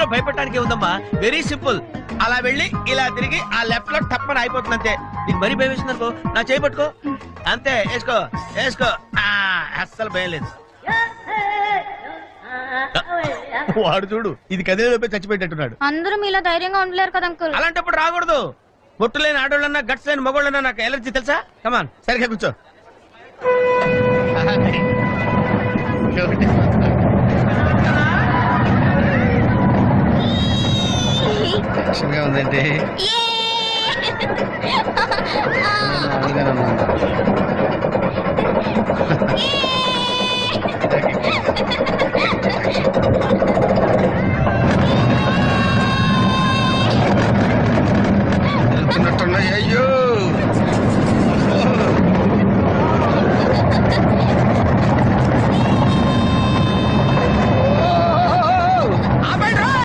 ఇందులో భయపడటానికి ఉందమ్మా, very simple. అలా వెళ్ళి ఇలా తిరిగి ఆ లెఫ్ట్ లో టప్పని అయిపోతుంది అంతే. నీకు మరీ భయం వేసింది అనుకో, నా చేయి పట్టుకో అంతే, వేసుకో వేసుకో. అస్సలు భయం లేదు. వాడు చూడు, ఇది కదిలేలోపే చచ్చిపోయేటట్టున్నాడు. అందరూ మీలా ధైర్యంగా ఉండలేరు కదా అంకుల్. అలాంటప్పుడు రాకూడదు. పొట్టు లేని ఆడోళ్ళన్నా గట్స్ లేని మగోళ్ళన్నా నాకు ఎలర్జీ తెలుసా. కమాన్ సరిగ్గా కూర్చో. ఉందండి.